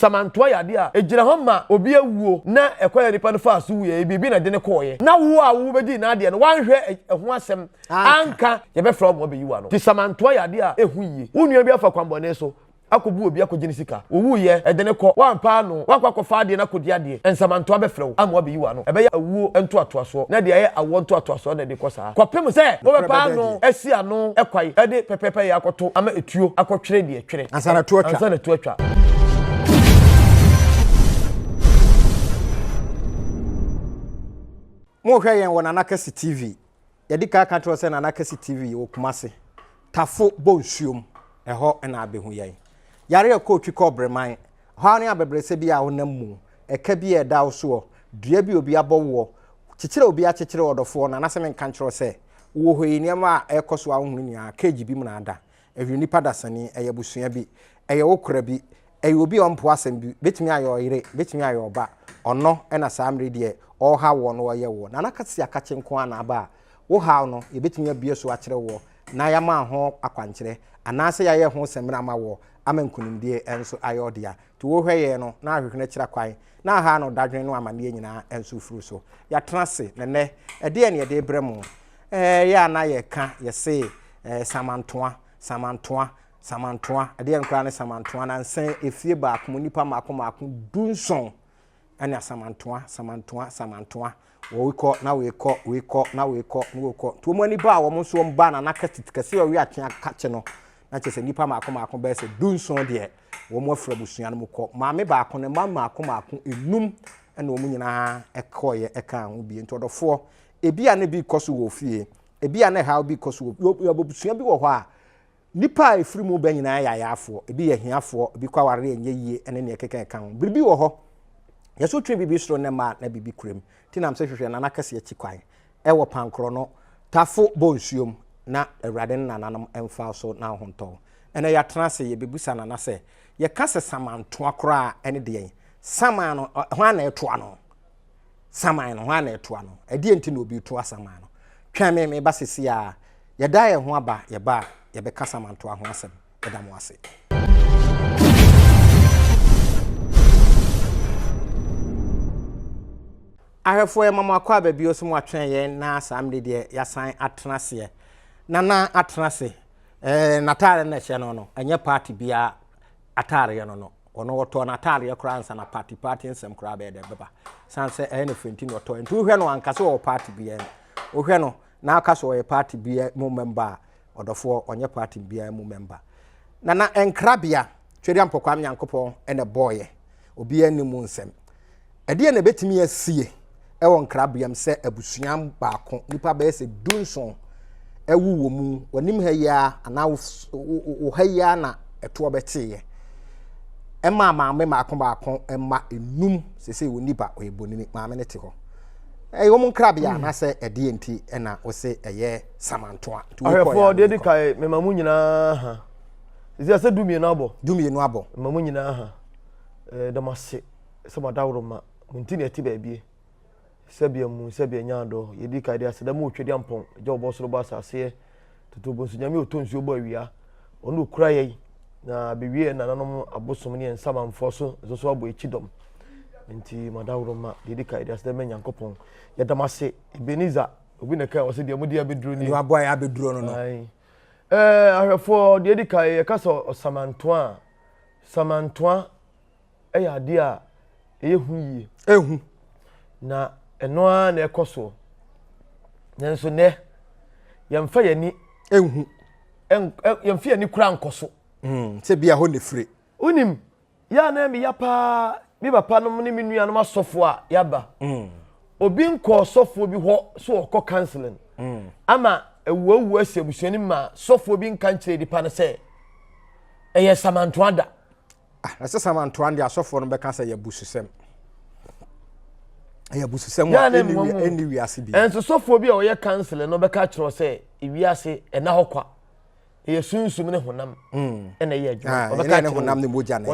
samantoa yade a ejira ho ma obi awuo na ekoya nipa no fa so wuye bibi na de ne koye na wo a wo bedi na ade no wanhwe ho asem anka ye be fra mo be yiwa no ti samantoa yade a ehu yi wonua bi afa kwambone so akobu obi akogye ne sika owuye ede ne ko wampa no wakwakofa ade na kodi ade ensamantoa be fra wo ama be yiwa no ebe ya awuo ento atoaso na de ye awo ento atoaso na de kosa kwapem se wo be pa no asi ano ekwai ede pepepe ya akoto ama etuo akotwere de etwere ansana to atwa mo hwe yen wona Nana Kesse TV yedi ka ka tro se Nana Kesse TV wo kumase tafo bonsuom eho na abehu yen yare ya ko twiko breman ha ne abebrese bi a wonam mu eka bi e dawo so dua bi obi abowo kikire obi akikire odofo na nasem nka ntro se wo hoyi niam a ekoso ahunu nia keji bi mu na ada ehwi nipa dasani eyebusua bi eyewokora bi eyobi ompo asem bi betimi ayo yire betimi ayo ba ono na samre de o ha wo no ye wo Nana Kesse akache nko ana ba wo ha no ye betimi abie so akire wo na ya ma ho akwankyere anase ya ye ho semra ma wo amankunimdie enso ayodia to wo hweye no na ahwehwe kira kwan na ha no dadwen no amane nyina enso furu so ya transe nene ede ne ede bremu ya na ye ka ye se samantoa ede nkra ne samantoa na nsen efie ba akomo nipa maako dunson ene samantoa wo ko na we ko to mo ni ba wo mo so mba na kase o wi atwe akache no na chese nipa maako be se dunson de wo mo afra busua no ko maame baako ne maako enum ene wo nyina ekoye eka ho bi ntodofo ebi a ne bi koso wo fie ebi a ne ha bi koso wo busua bi wo ho a nipa efiri mu ba nyina ya yaafo ebi ye hiafo ebi kwa ware enye yie ene ne keke ka ho bibi wo ho yeso twen bibi soro ne ma na bibi kurem tinam se hwehwe Nana Kesse akikwan ewo pankro no tafo bonsuom na awrade nananom emfa so na honto ene ya transe ye bebusa Nana se ye kase samantoa kora ene de saman no ho na etoa no saman no ho na etoa no ede enti na obi toa saman no twan me ba sesi a ye da ye ho aba ye ba ye be kasa samantoa ho asem eda mo ase ahefo mama kwa babi osumu atwen ye na samde de yasan atenase Nana atenase natare na hye no anya party bia atare no ono woto na atare ye kura ansa na party nsem kura be de beba sanse na fenti no to ntu hwe no ankase wo party bia o hwe no na akaso wo party bia mu member odofo onye party bia mu member Nana enkrabia tweri ampokwa amyankopon ene boye obi animu nsem ede na betimi asie ewon krabiam se abusuam baako nipa be se dunson ewu wo mu wanim ha ya ana wo ha ya na eto obetiye ema maame baako ema enum sese wo nipa oyebonini maame ne te ho wo mu krabia na se ede enti na wo se eye samantoa ahefo de kai memamu nyina ha isi ase dumie no abo memamu nyina ha damase se madawroma muntini ati baabie sebia nyando yedi kade aseda mu otwedi ampon je obosoro ba asase totobo nso nyame otonsuo bo awia onu kura yei na bewie nananom abosom ne ensamanfo so abo echidom nti madawroma yedi kade aseda menyankopon yedamase Ebeniza obi ne kai o se de mudi abeduro ni aboy abeduro no ahwefo de yedi kai yekaso samantoa eya de a ehu na eno na ekoso nso ne yemfa yani ehu yemfa yani kura nkoso se bia ho ne fire unim ya na me yapa bi papa no ne menua no asofo a yaba obi nko sofo bi ho so okọ counseling ama ewuwu asebusuani ma sofo bi nka nkyere di pa ne se eye samantoa da na se samantoa ndi asofo no beka se yabususem ayabususem wa eni wiase bi enso sofo bi a oye counseling no beka kyerɛ se wiase ena hokwa eye sunsum ne honam ena ye adwuma obeka ne honam ne moja na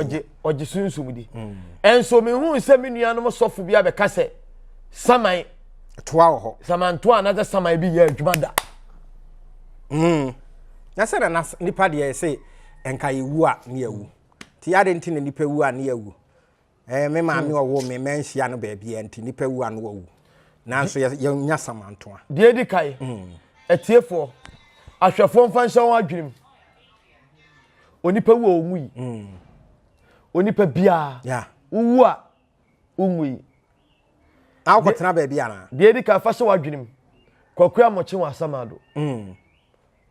oje sunsum di enso me hu se menua no sofo bi a beka se saman toa ho samantoa na ze saman bi ye adwuma da na se na nipa de ye se enka yewu a ne yawu ti ade nti ne nipa wu a ne yawu me maame owo me menhia no ba bia nti nipa wu anu wu nanso ya nya samantoa de di kai etiefo ahwefo mfa nhyɛ wɔn adwenem onipa wu o mui onipa bia ya wu a umui akotena ba bia na de di kai fa hyɛ wɔn adwenem kwaku amoche wa asamado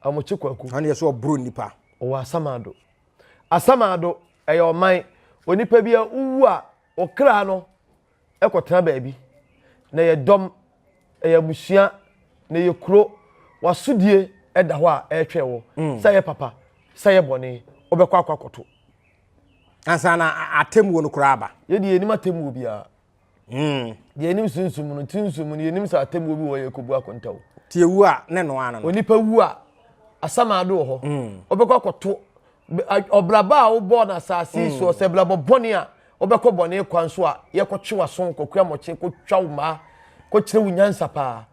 amoche kwaku ane so obro nipa wa asamado ɛyɛ ɔman onipa bia wu a okra no ekotena ba bi na ye dom ɛyɛ musua na ye kuro wasudie ɛda hɔ a ɛtwɛ wo sɛ ye papa sɛ ye bɔne obɛkɔ akwakoto ansa na atemu no kura aba ye die enim atemu bia ye enim sunsum no tinsum no ye enim sa atemu bi wo ye kobu akontaw tie wu a ne no ana onipa wu a asamado ho obɛkɔ akoto obraba a wo bɔ na asase so sɛ blabo bɔne a obɛkɔ bɔne kwan so a ye kɔtwe waso kokua mɔkye kɔtwa wo ma kɔkyerɛ wo nyansa pa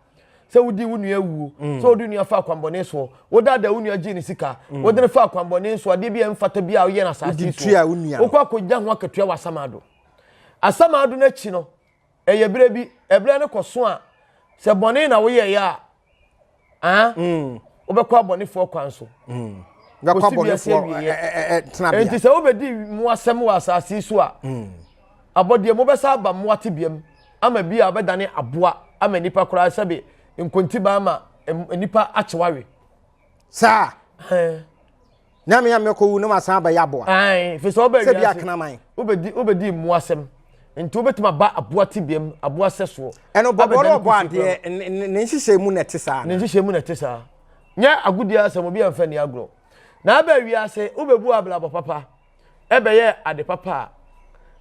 sɛ wodi wo nua wu sɛ wodi nua fa kwambɔne so woda da wo nua gye ne sika wodi fa kwambɔne so ade bia mfata bia wo ye na asase so wokɔ akɔgya ho akatua asamado na chi no ɛyɛ bere bi ɛbere ne kɔso a sɛ bɔne na wo ye ya wobɛkɔ abɔne fo kwan so gakɔ bɔne fo tena bia enti sɛ wobɛdi mu asɛm wɔ asase so a abɔde mo bɛsa aba mo ate biam ama bia bɛdane aboa ama nipa koraa sɛbe nkonti ba ama nipa akyewawe sa nyame ya meko wu no masan ba ya boa fi so ba se bia kana man obedi mu asɛm nti obetima ba aboa te biam aboa sɛso ɛno bɔbɔrɔ bɔ ade ne nhyehyɛ mu nete saa nya agudia asɛm obi amfa ni agro na aba wiase obebu ablabo papa ɛbɛyɛ ade papa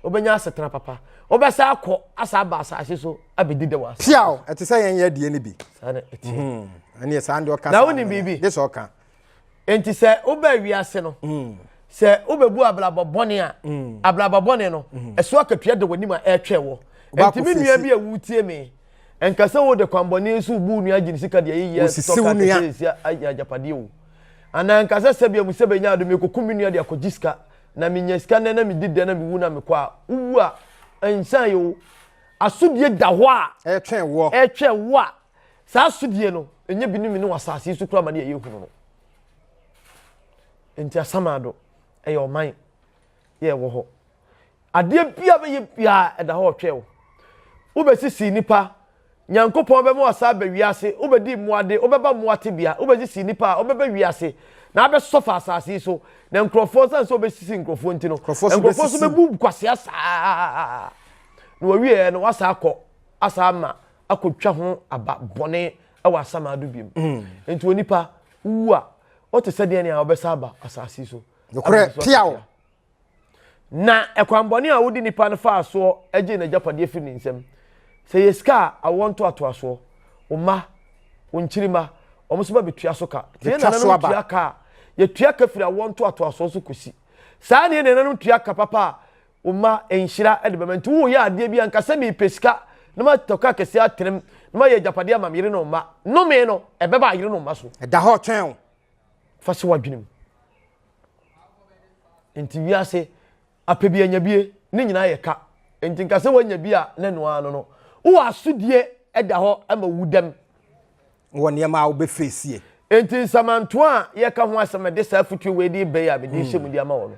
obenya asetena papa obesa akɔ asa ba asase so abedi de was piao ete sɛ yɛn yɛ die ne bi sane eti ɛne sɛ ande ɔka na woni bibi de sɛ ɔka enti sɛ oba wiase no sɛ obebu ablabo bɔne a ablabo bɔne no ɛso akatua de wani ma ɛtwɛ wo enti mi nua bi awutie me enkasa wo de kwambɔne so bu nua gyi sika de yiye toka de sia ajapade wo ana enkasa sɛ bia mu sɛ benya do me kokum nua de akɔgiska na menya sika na mi dide na mi wu na me kɔ a wu a ensan yo asudie da hɔ a ɛtwɛn wo a saa asudie no enye bi ni me no wasase so kura ma ne yɛ hunu no enti asamado ɛyɛ ɔman yɛ wɔ hɔ adeɛ bia bɛyɛ bia ɛda hɔ ɔtwɛ wo wobɛsisi nipa nyankopɔn bɛma wasa ba wiase wobɛdi muade wobɛba muate bia wobɛsisi nipa wobɛba wiase na abɛsɔfa asase so na nkrɔfoɔ san so obɛsisi nkrɔfoɔ ntino nkrɔfoɔ so bɛbu kwasea saa na wawie no wasa akɔ asa ama akɔtwa ho aba bɔne ɛwɔ asamado biem enti onipa wu a ɔte sɛ deɛ ne a wobɛsa aba asase so nokore piao na ɛkwanbɔne a wodi nipa no fa aso agye na japade fi ne nsɛm sɛ yeska a wonto ato aso oma wonkyirima ɔmo so ba betua so ka tie na no tua ka ye tua ka fira wonto ato aso so kosi saa ne na no tua ka papa oma enhyira de bɛmanti wo yɛ ade bi anka sɛ me pesika na ma toka kɛse atrem na ma yɛ japade ama yire no ma no me no ɛbɛba yire no ma so ɛda hɔ twɛn fa se wadwenem enti wiase apɛbi anyabie ne nyina yɛ ka enti nka sɛ wanya bi a na no ano no wo asudie ɛda hɔ ama wudam wo nneɛma a wo be face enti samantoa yɛ ka ho asɛm de saa futuo we de bɛyɛ a de hyɛ mu de ama wo no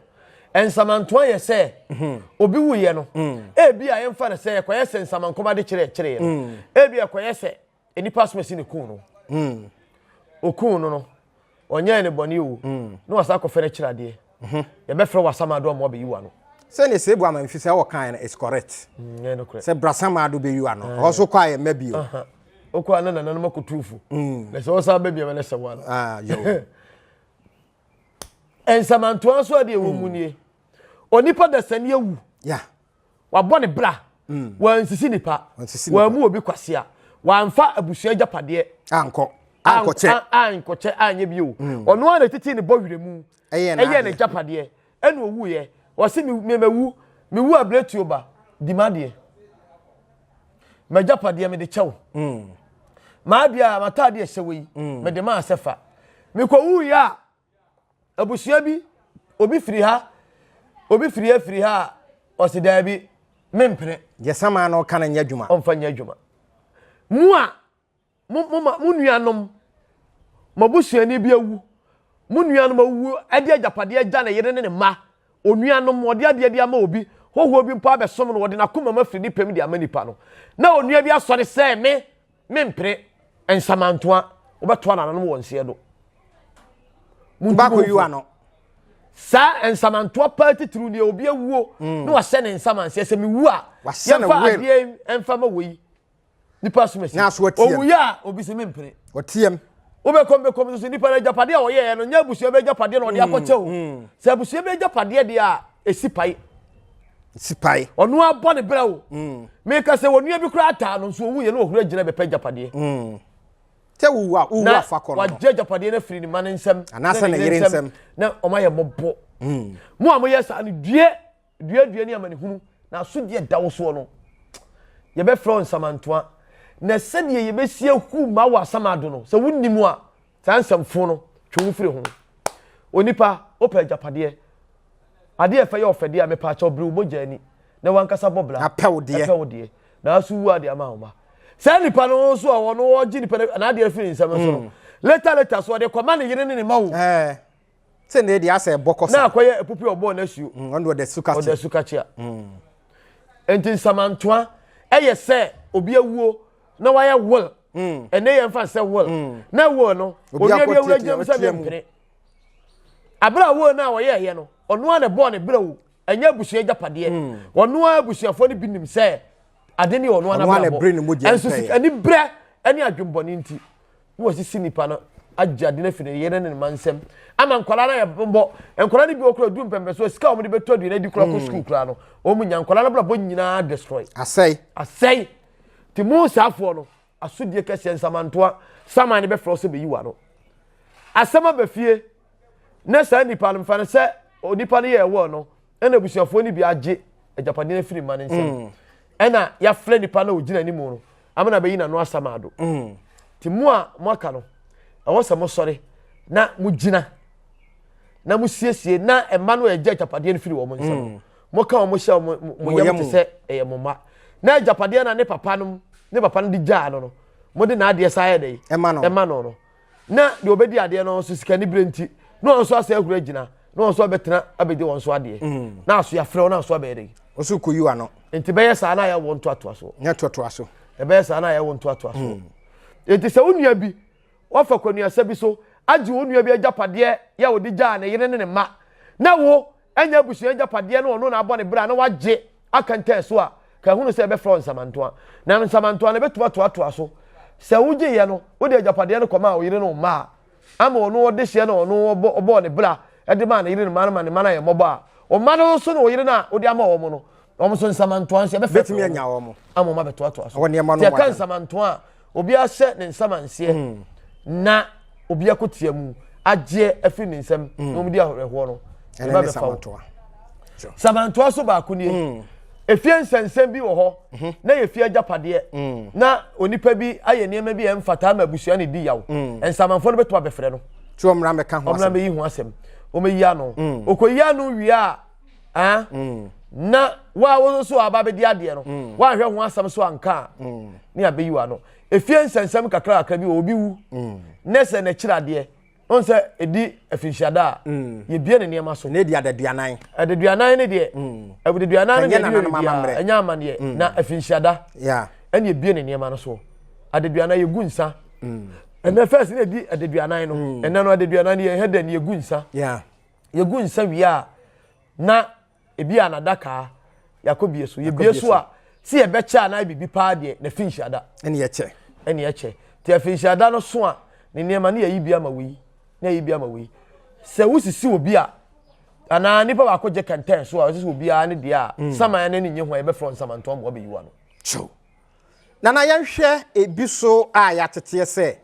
ensamantoa yɛ sɛ obi wu yɛ no ebi a yɛmfa ne sɛ yɛkɔyɛ sɛ nsamankɔma de kyerɛ no ebi yɛkɔyɛ sɛ enipa somasi ne kun no okun no ɔnyɛ ne bɔne o no wasa kɔfɛ ne kyerɛ adeɛ yɛbɛfrɛ wasamado ma ɔbɛyi wa no sɛ ne sɛ ebu ama mfi sɛ wɔ kan is correct sɛ brasamado bɛyi wa no ɔso kɔ ayɛ mabi o okɔ ana nana no makotufu na sɛ ɔsa bɛbi ama ne sɛ wa no yo ensamantoa so ade wɔ mu nie onipa da sane awu ya wabɔ ne bra wansisi nipa wamu obi kwasea wamfa abusua japade ankɔkyɛ anye bi o ɔno ana titi ne bɔwire mu ɛyɛ ne japade ɛna owu ye wɔse mewu abretu oba dimade me japade me de kyɛw ma bia matade ɛhyɛ yi me de ma asefa me kɔ wu ya abusua bi obi firi ha ɔse da bi Mempene. Yesama no kana nya dwuma. Omfa nya dwuma. Mu a mu nuanom mabusuani bi awu. Mu nuanom awu ade agapade agya na yere ne ma. Onuanom ode ade de ama obi. Hoho bi mpa besom no ode na koma mafiri ni pem de ama nipa no. Na onua bi asore se mempene ensamantoa obeto na nanom wonse do. Mbako yu ano. Sa ensamantoa party tru ne obi awuo na wahye ne ensamanse se me wu a wahye na we emfa ma we nipa so mesi owu ya obi se mempene otiem obekom so nipa na japade a oye no nya busu be japade na ode akoche o se busu be japade de a esipai onu abo ne bra o me ka se wonu bi kura ata no so owu ye na ohura gina be pe japade te wu afa kono wa japade na firi ni man nsem anasa na yere nsem na omaye mobo mu amoye sa ne due ni amani hunu na so de dawo so no ye be from samantoa na se de ye be sie hu ma wa samado no se wunnimu a sansamfo no twu firi ho onipa opa japade ade efa ye ofede a me pa cha obru moja ni na wankasa bobla apewde na asu wu ade ama homa se nipa no so a wono ogi nipa na ade firi nsam so no later so de koma ne yire ne mawo se ne de asa ebokosa na akoye epupi obo na suo ondo de sukachia enti samantoa eye se obi awuo na waya wol ene ye mfa se wol na wo no obi awura gem se bempene abra wo na wo ye no ono ana bo ne bra wo anya busu agapade ono abusuafo ne binim se ade ne ono ana bra enso ani bra ani adwumboni nti wo sisi nipa no ajade na fine yere ne mansem ama nkwala na ye bombo nkwala ne bi okura du mpembe so sika omo de beto du na di kura ko school kura no omu nya nkwala na bra bo nyina destroy asai ti mu safo no asudie kese nsamantoa sama ne be fro so be yiwa no asama be fie na sa nipa no mfa ne se onipa ne ye wo no ena busuafo ni bi age ajapade na firi mansem ena ya fle nipa na ogina ni mu no amana be yi na no asama ado ti mu a mo aka no awose mo sore na mugina na musiesie na emmanuel eje japade no firi wo mo nsam mo ka mo hye mo yam se eye mo ma na japade na ne papa no di ja no mo de na ade saye dey emma no na de obedi ade no so sika ni brenti no so asa ahura gina no so betena abedi won so ade na so ya frɛ na so abedi o so koyu ano enti be yesa na ya won to aso nya to aso e be yesa na ya won to aso enti se onua bi wafa konua sabi so agi onua bi ajapade ya odi ja na yire ne ma na wo anya busu ajapade na ono na abɔ ne bra na wagye akanta so a ka hunu se be from samantoa na samantoa na betu to aso se wugye ye no wo de ajapade no koma o yire no ma ama ono wo de hye na ono obɔ ne bra e de ma na yire ne ma ne ma na ye mɔbɔ a o ma no so no o yire na o de ama wo mo no o mo so samantoa se be betimi anya wo mo ama ma betu aso wo ne ma no te kan samantoa obi a hye ne nsamanse na obi akotia mu agye afi ne nsam no mu di ahorehwo no e ba be samantoa samantoa so ba ko nie efie nsensem bi wo ho na ye fie agapade na onipa bi aye niema bi emfata ma abusua ne di yawo ensamanfo no beto abefre no tu omra me ka ho omra me yi ho asem o me yi ano okoyi ano wi a na wa wo so aba be di ade no wa hwe ho asem so anka ni abeyi wa no efie nsensem kakra kakra bi obi wu nese na kirade on se edi afinhyada ye bie ne niema so na edi adaduanan ne de abuduanan ne de anya amane na afinhyada ene ye bie ne niema no so adaduanan ye gunsa ene first ne edi adaduanan no ene no adaduanan ye heda ne ye gunsa ye gunsa wi a na ebi anadaka yakobie so ye bie so a si ye becha na bibi pa de na afinhyada ene ye che ti afinhyada no so a ne niema ne ye bia ma wi na yi bia ma wi se wusisi obi a ana nipa ba ko je kanten so a wusisi obi a ne dia sama ne nye ho e be from samanto mo be yiwa no cho nana yan hwe ebi so a ya tete se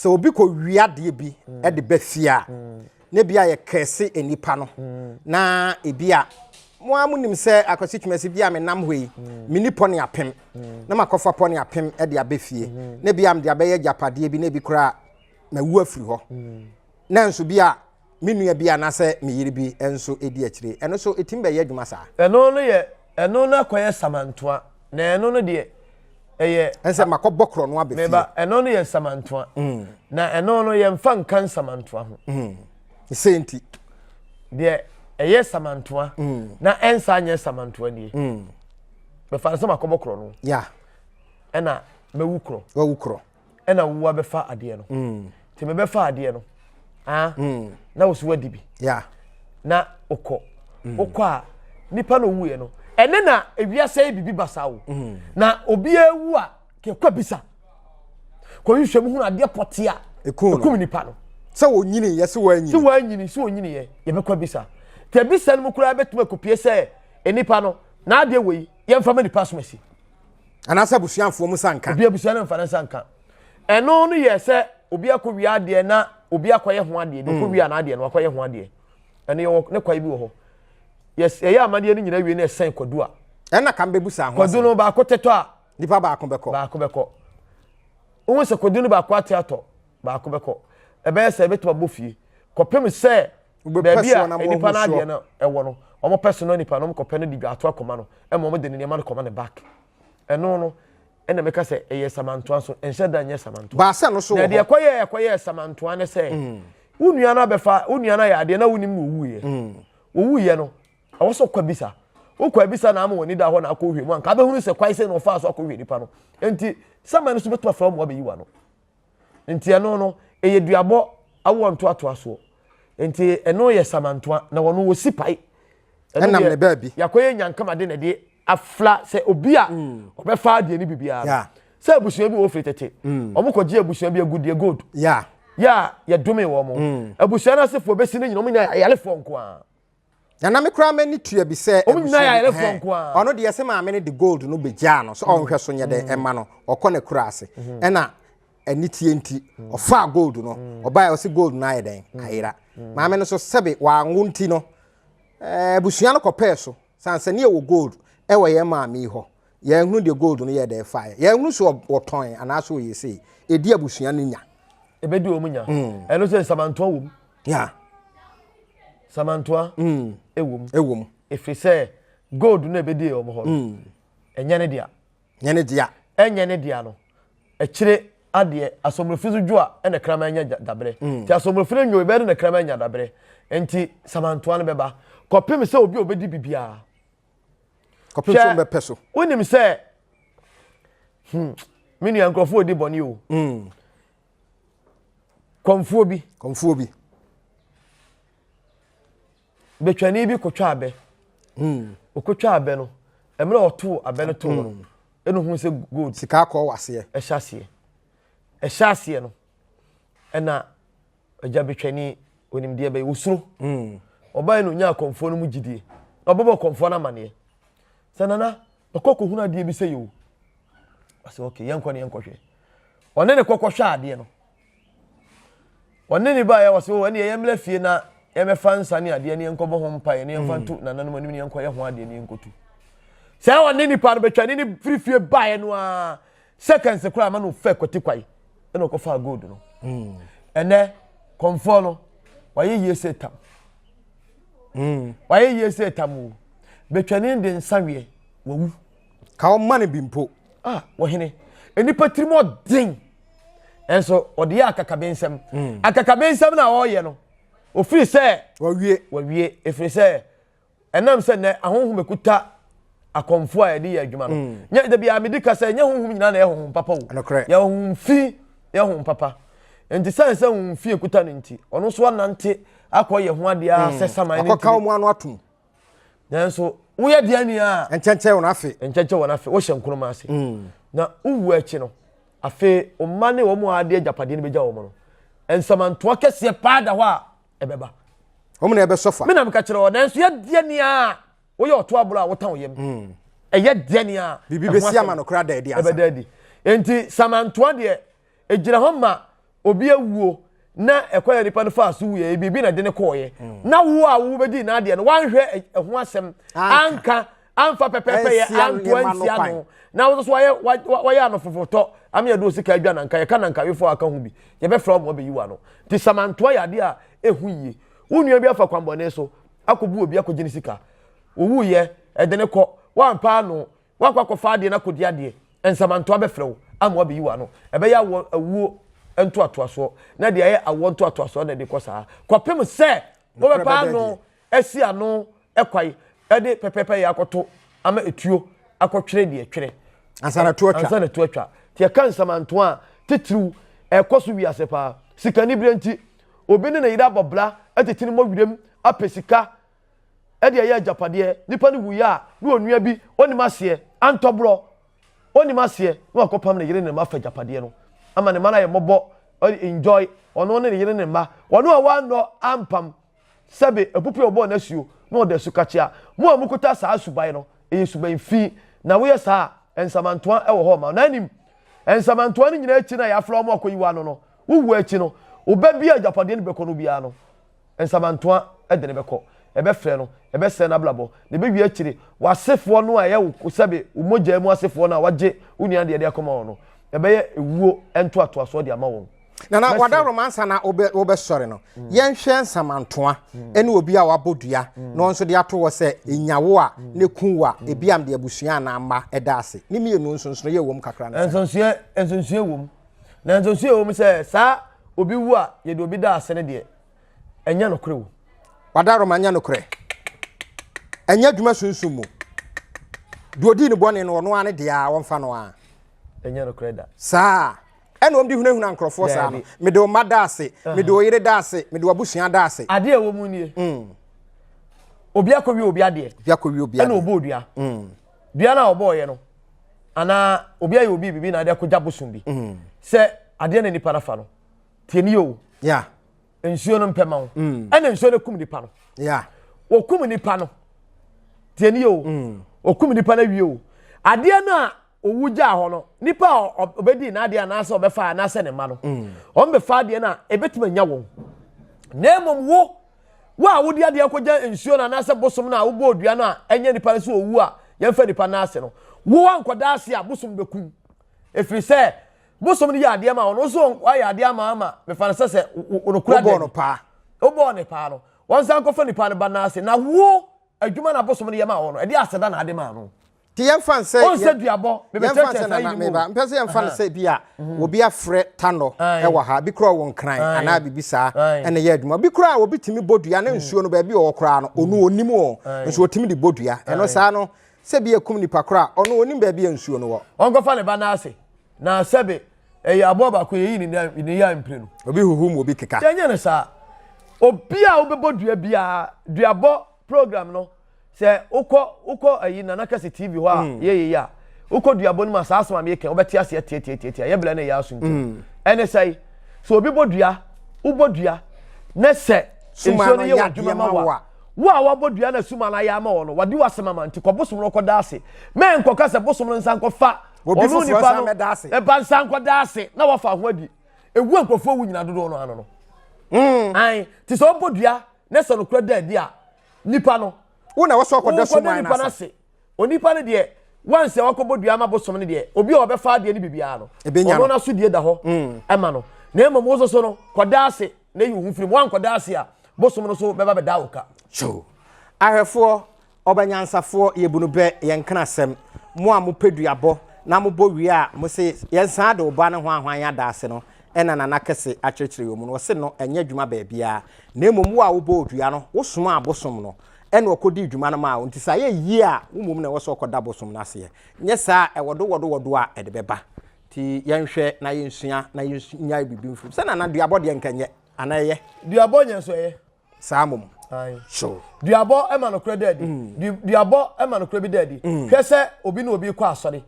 obi ko wiade bi e de bafia ne bia ye kese enipa no na ebi a mo amunim se akosi twemasi bia me nam hoi mini pone apem na makofa pone apem e de abefie ne bia am de abaye japade bi ne bi kura na wu afiri ho na nso bia menua bia na se me yiri bi enso edi akire eno so etimbe ye adwuma saa eno no ye eno na koye samantoa na eno no de eye ense makobokro no abefi meba eno no ye samantoa na eno no ye mfa nkan samantoa ho senti de eye samantoa na ensa anye samantoa die be fa se makobokro no ya ena mewukro wawukro ena wuwa be fa ade no ti me be fa ade no na wo so wadi bi ya na okọ a nipa no wuye no ene na ewiase bibi basawo na obi ewu a ke kwa bisa ko yihwem hu ade pote a ekum nipa no se wonyini ye se wanyini se wonyini ye be kwa bisa te bisa no mukura betuma kopie se enipa no na ade wei ye mfa ma nipa somasi anasa busuanfo mu sanka obi abusuan no mfa na sanka eno no ye se obi akọwi ade na obi akọye ho ade de kọwi na ade no akọye ho ade ene yo ne kwai bi wo ho yes eya amade ni nyina wie na esen kodu a ena kan bebusa ho kodu no ba ko teto a nipa ba ko beko won se kodu no ba ko ateato ba ko beko ebe se beto ba fie kopem se baabi a nipa na ade no ewo no omo personal nipa no ko pene di ato akoma no e mo de ne ma no koma ne back eno no ena meka se eye samantoa so enhye da nye samantoa ba se no so na de ekoye samantoa ne se unua na befa unua na ya ade na wonim owuye no awoso kwa bisa okwa bisa na am woni da ho na akohwe mu anka behunu se kwai se no fa so akohwe nipa no enti sama no so beto afra mo abeyiwa no enti eno no eye duabo awo nto ato aso enti eno ye samantoa na wono wo sipai enam ne baabi yakoye nyankama de na de afla se obi a obefa ade ni bibia ya se abusua bi wo firi tete omokoje abusua bi agudie gold ya dome wo mo abusua na sefo besi ne nyina omunya yalefo nko a na me kura mani tua bi se omunya yalefo nko a ono de yese ma me ne the gold no begya no so onhwe so nye de ema no okọ ne kura ase ena ani tie nti ofa gold no oba ya se gold na yeden ayira ma me no so sebe wa ngunti no abusua no kopɛ so sanse ne wo gold ewo ye ma me ho ye hunu de gold no ye de fa ye hunu so oton ana so ye sei edi abusua no nya ebedi omunya eno se samantoa wom ya samantoa ewom efri se gold no ebedi omo ho enye ne dia enye ne dia no ekire ade asomrofizu dwoa ene krama nya dabre ti asomrofire nyo ebe ne krama nya dabre enti samantoa no beba kopem se obi obedi bibia kopem so be peso wonim se mini ankrofo odi boni o Komfo bi betwani bi kotwa abe okotwa abe no emre oto abe no to no enu hu se gold sika akọ wase ehyasie no ena agya betwani onim de be wosuro obaye no nya komfo no mu gidie obobo komfo na mane sanana okoko huna de bi se yo ase okay yankwa ne yankwohwe one ne kokohwa ade no onene ba ya wase wo ne yemla fie na yemefa nsane ade ne enkobo ho mpa ne yemfa ntu na nanom anim ne enkoye ho ade ne enkotu sai onene pa no betwane ne frifie ba ye no a seconds kura ma no fe kwati kwai ene okofa gold no ene komfo no waye yese tam waye yese tam betwane de nsawe wawu ka o mane bimpo wo hene enipa trimo den enso odi ya akakabensem na oye no ofiri se wawie efiri se enam se ne ahonhom ekuta akomfo a yedi adwuma no nya da bia medika se nya honhom nyina na ehonhom papa wo ya honhom fi ya honhom papa enti sense honhom fi ekuta no nti ono so anante akoye ho ade a se saman ni akoka mu anu atum enso wo ye de ani a enchenche wona afi wo hye nkroma ase na uwu achi no afe o mane wo mu ade japade ne beja wo no ensamantoa kese paada ho a ebeba wo mu na ebe sofa me na meka kire wo nanso ye de ni a wo ye oto aburo a wo tan wo yem eye de ni a bibi besi ama no kra da edi asa ebeda di enti samantoa de ejira ho ma obi awuo na ekoya nipa no fa so wuye bibi na de ne koye na wo a wo bedi na ade no wanhwe ho asem anka amfa pepepe ye anto ansia no na wo so waye anofofoto am ya do sika adwa nanka ye kana nka wefo aka hu bi ye be fra mo be yiwa no ti samantoa ya de a ehu yi wonua bi afa kwambone so akobu obi akogini sika owu ye ede ne ko wan pa no wakwa fa de na kodi ade ensamanto abefrewo amwa be yiwa no ebe ya awuo ento atoaso na de aye awo ento atoaso na de kosa kwapem se wo be pa no esi ano ekwai ede pepepe ya akoto ama etuo akotwere de etwere ansana to atwa tie kan samanto a titru ekoso wi asepa sikani brenti obi ne na yira bobla atetini mo wirem apesika ede aye japade nipa ne wuya na onua bi onimase antobro onimase na akopam ne yire ne ma fa japade no ama ne mana ye mobo enjoy ono ne yire ne ma wono a wano ampam sebe epupu obo na suo na o da sukachia mo amukuta saa subai no subai fi na we saa ensamantoa ewo ho ma na anim ensamantoa ni nyina echi na ya afro mo akoyiwa no wuwu echi no oba bia japade ne beko no bia no ensamantoa ede ne beko ebe frɛ no ebe sɛ na blabo ne be wi achire wasefo no a ye wo sebe umoja mu asefo no a waje unia de akoma no ebe ye ewuo ento atoaso de ama won na wada romansa na obe sɔre no yɛnhwɛ nsamantoa ene obi a wabodua no nso de ato wɔ sɛ enyawo a ne kunwa ebiam de abusua na ama ɛda ase ne mienu nso ye wom kakra na ensonsie wom na ensonsie wom sɛ saa obi wu a ye de obi da ase ne de enya no kore wo wada romanya no kore enya dwuma sunsun mu duodi ne bɔne no no ane de a wɔmfa no a enya no kore da saa ene om di hunahuna nkrofo saa no me de o madase me de o yire dase me de abusua dase ade a wo mu nie obi akɔwi obi ade ene obo odua dua na obo ye no ana obi ayi obi bibi na ade akɔgya busum bi sɛ ade na nipa na fa no tie ni o ya ensuo no mpema wo ene ensuo no kum nipa no ya wo kum nipa no tie ni o wo kum nipa na wie o ade na owuja ho no nipa obedi na ade anase obefa anase ne ma no ombefa ade na ebetima nya wo na emom wo a wodi ade akogya ensuo na anase bosom na wo bodua no a enye nipa so owu a yemfa nipa na ase no wo ankoda ase a bosom bekum efiri se bosom ni ya ade ma wo no so ya ade ama mefa na sese onokura de obo ne pa no wonsa ankofa nipa ne ba na ase na wo adwuma na bosom ni ya ma wo no ade aseda na ade ma no ti yemfa se on se duabo me be church na meba mpese yemfa se bia obi afre tano ewa ha bi kro won kran ana bibisa ene ye adwuma bi kro a obi timi bodua na nsuo no ba bi o kra no onu onim o nso otimi di bodua eno saa no se bia kum nipa kro a onu onim ba bia nsuo no wo on go fa le ba na ase na sebe abo ba ko yi ni ya mpre no obi huhum obi keka tenye ne saa obi a obebodua bia duabo program no se uko ayi Nana Kesse TV ho a ye ya uko duabo no ma saa asoma me ken obeti ase tie ye bla na ya asu nti ene sai so obi bodua ubodua na se enso no ye wadwuma ma wa wabodua na suma na ya ma wo no wadi wasema ma nti kobosom no koda ase me nkoka se bosom no nsan kofa onu ni pa no e ba nsan koda ase na wafa ho adi ewu nkofo wu nyina dodo no ano no ai ti so bodua na se no kura da adi a nipa no una waso akoda suma na ase onipa ne de wanse wakobodua ma bosom ne de obi a obefa de ne bibia no ono na so de da ho ema no na emam wo so no koda ase na yi hu firi mo ankoda ase a bosom no so beba be da woka cho ahwefo obanyansafo yebunu be yenkana asem mo a mo peduabo na mo bo wi a mo se yensan de oba ne ho ahwan ya da ase no ena Nana Kesse akyekire yo mu no se no enya dwuma ba bia na emam wo a wo bo odua no wo soma abosom no ene okodi dwuma na ma nti sa ye yi a umum na woso okoda bosom na se nye sa wodo a ede beba ti yenhwe na yensua na yenya bibi mfu se na duabo de nkanye anaye duabo nyenso ye samum ai so duabo e ma no kra dedi duabo e ma no kra bi dedi hwese obi na obi kwa asore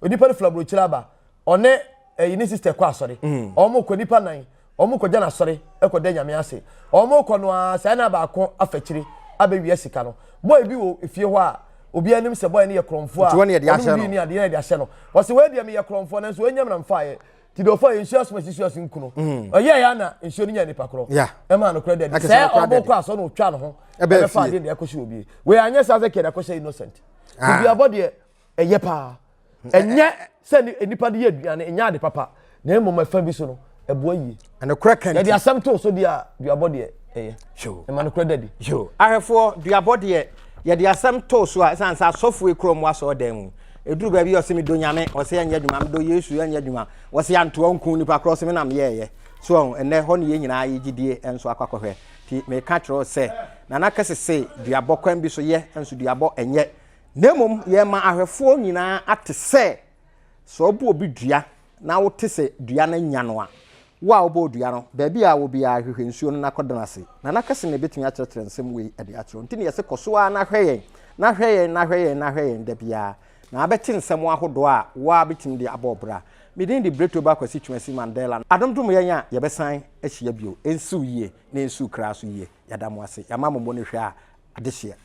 onipa ne flabro chiraba one yini sister kwa asore omo ko nipa nan omo ko jana asore e ko de nyame ase omo ko no a sa na ba ko afachiri abewie sika no boy bi wo efie ho a obi anim se boy ne ye kromfo a obi ni ade na de ahye no wo se we de me ye kromfo na so enyam na mfa ye ti do fa insurance masisuas nkuno oye ya na insure nya nipa kro e ma no credit se obo kwa so no twa no ho e fa de akoshi obi we anya sa se keda akoshi innocent obi abode eye pa enye se nipa de ye aduane enya ade papa na emoma fa bi so no ebo yi and crack and the assumption so dia abode eye sure e ma no credit yo ahefo duabode ye de asem to so a sansa sofo ekrom wa so dan mu eduru ba bi o se me do nyame o se anya dwuma me do yesu anya dwuma o se anto nkun nipa cross me nam ye so enne ho ne ye nyina ye gidie enso akwakohwe ti me ka tro se Nana Kesse se duabo kwan bi so ye enso duabo enye nemom ye ma ahwefo nyina ate se so obu obi dua na wo te se dua na nya no a wa obo dua no ba bi a wo bi ahwehwe nsuo no nakodana se Nana Kesse ne betumi akyerɛkyerɛ nsɛm wei ade akyerɛ nti ne yɛse kɔso a na hwɛyɛ da bia na abɛte nsɛm ahodo a wa betumi de abɔbra midin di breto ba kwasi twasi Mandela adomdom yɛn a yɛbɛsan ahyia bio ensu yie na ensu kra so yie yadamo ase yamammo ne hwɛ a adehye